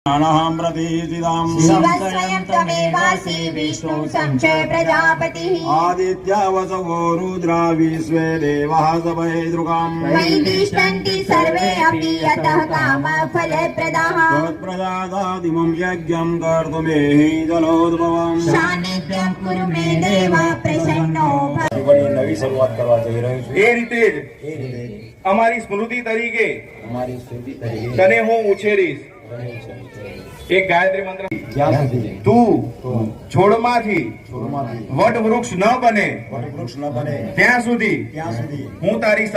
अहं प्रतिष्ठितां शिवं स्वयं त्वमेवासि विष्णु संचय प्रजापतिः आदित्या वसवो रुद्रा विश्वे देवाः सभैदृकाम् वैतिष्ठन्ति सर्वे अपि यतः कामफलप्रदाः तत्प्रसादादिमं यज्ञं कर्तुमेहि जलोद्भवम् सान्निध्यं कुरु मे देव प्रसन्नो भव। नवी શરૂઆત કરવા જઈ રહ્યો છું। એ રીતે જ અમારી સ્મૃતિ તરીકે તને હું ઉછેરીશ। એક ગાયત્રી મંત્ર જ્યાં સુધી તું છોડમાંથી વટ વૃક્ષ ન બને ત્યાં સુધી હું તારી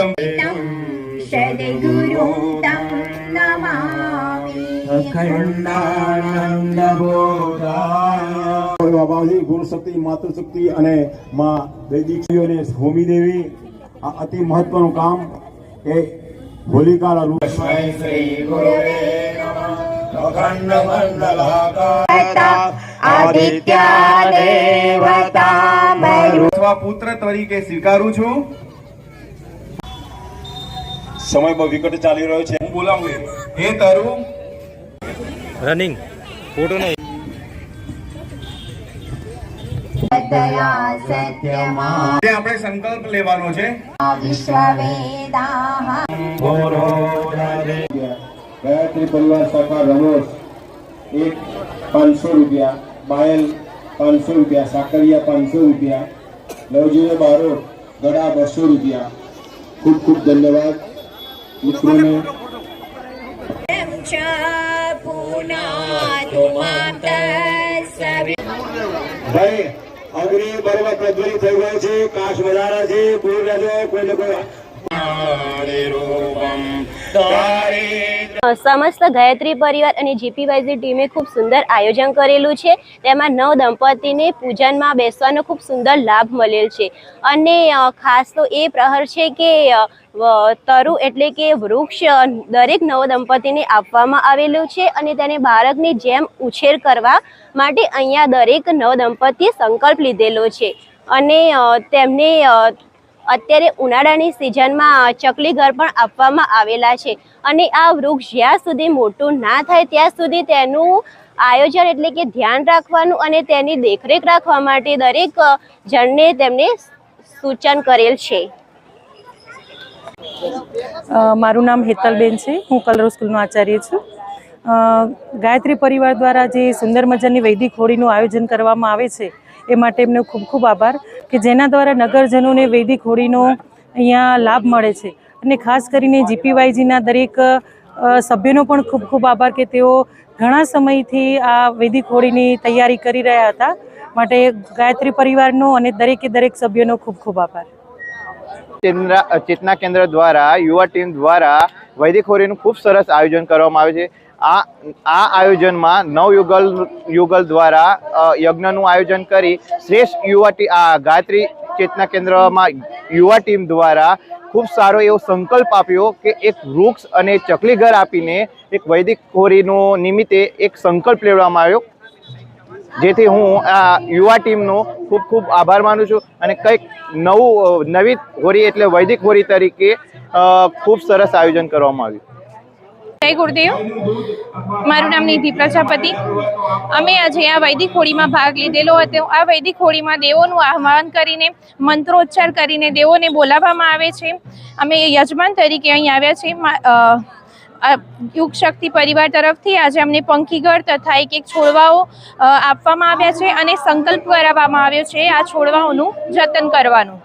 સદગુરુ તં નમામિ અખંડાનંદ બોધાય બાબાજી ગુણ શક્તિ માતૃ શક્તિ અને માં વૈદિકીઓને ભૂમિ દેવી આ અતિ મહત્વનું કામ એ હોલિકાના રૂપ શ્રી ગુરુવે અખંડ મંડલાકાર આદિત્યા દેવતા અથવા પુત્ર તરીકે સ્વીકારું છું। સમય બહુ વિકટ ચાલી રહ્યો છે। હું બોલાવું હે તારું રનિંગ ફોટો નહીં દયા સત્યમાં આપણે સંકલ્પ લેવાનો છે। વિશ્વવેદાઃ ગાયત્રી પરિવાર શાખા રમોસ એક 500 રૂપિયા, બાયલ 500 રૂપિયા, સાકરિયા 500 રૂપિયા, લવજીને બારો ગળા 200 રૂપિયા। ખૂબ ખૂબ ધન્યવાદ મિત્રોને। ભાઈ અગ્નિ બરોબર પ્રજ્વલિત થઈ ગયો છે। કાશ વધારા છે પૂર રહેજો કોઈને કોઈ સમસ્ત ગાયત્રી પરિવાર અને જીપીવાયઝી ટીમે ખૂબ સુંદર આયોજન કરેલું છે। તેમાં નવ દંપતીને પૂજનમાં બેસવાનો ખૂબ સુંદર લાભ મળેલ છે અને ખાસ તો એ પ્રહર છે કે તરુ એટલે કે વૃક્ષ દરેક નવ દંપતીને આપવામાં આવેલું છે અને તેને બાળકની જેમ ઉછેર કરવા માટે અહીંયા દરેક નવ દંપતીએ સંકલ્પ લીધેલો છે અને તેમને અત્યારે ઉનાળાની સિઝનમાં ચકલી ઘર પણ આપવામાં આવેલા છે અને આ વૃક્ષ જ્યાં સુધી મોટું ના થાય ત્યાં સુધી તેનું આયોજન એટલે કે ધ્યાન રાખવાનું અને તેની દેખરેખ રાખવા માટે દરેક જણને તેમને સૂચન કરેલ છે। મારું નામ હેતલબેન છે। હું કલરવ સ્કૂલનો આચાર્ય છું। ગાયત્રી પરિવાર દ્વારા જે સુંદર મજાની વૈદિક હોળીનું આયોજન કરવામાં આવે છે એ માટે એમનો ખૂબ ખૂબ આભાર કે જેના દ્વારા નગરજનોને વૈદિક હોળીનો અહીંયા લાભ મળે છે અને ખાસ કરીને જીપીવાયજીના દરેક સભ્યોનો પણ ખૂબ ખૂબ આભાર કે તેઓ ઘણા સમયથી આ વૈદિક હોળીની તૈયારી કરી રહ્યા હતા। માટે ગાયત્રી પરિવારનો અને દરેક સભ્યોનો ખૂબ ખૂબ આભાર। ચેતના કેન્દ્ર દ્વારા યુવા ટીમ દ્વારા વૈદિક હોળીનું ખૂબ સરસ આયોજન કરવામાં આવે છે। આ આયોજનમાં યુગલ દ્વારા યજ્ઞનું આયોજન કરી શ્રેષ્ઠ ગાયત્રી ચેતના કેન્દ્રમાં યુવા ટીમ દ્વારા ખૂબ સારો એવો સંકલ્પ આપ્યો કે એક વૃક્ષ અને ચકલી ઘર આપીને એક વૈદિક હોળીનો નિમિત્તે એક સંકલ્પ લેવામાં આવ્યો, જેથી હું આ યુવા ટીમનો ખૂબ ખૂબ આભાર માનું છું અને કંઈક નવી હોળી એટલે વૈદિક હોળી તરીકે ખૂબ સરસ આયોજન કરવામાં આવ્યું। જય ગુરુદેવ। મારું નામ નિધિ પ્રજાપતિ। અમે આજે આ વૈદિક હોળીમાં ભાગ લીધેલો હતો। આ વૈદિક હોળીમાં દેવોનું આહ્વાન કરીને મંત્રોચ્ચાર કરીને દેવોને બોલાવવામાં આવે છે। અમે યજમાન તરીકે અહીં આવ્યા છીએ। યુગ શક્તિ પરિવાર તરફથી આજે અમને પંખીઘર તથા એક છોડવાઓ આપવામાં આવ્યા છે અને સંકલ્પ કરાવવામાં આવ્યો છે આ છોડવાઓનું જતન કરવાનું।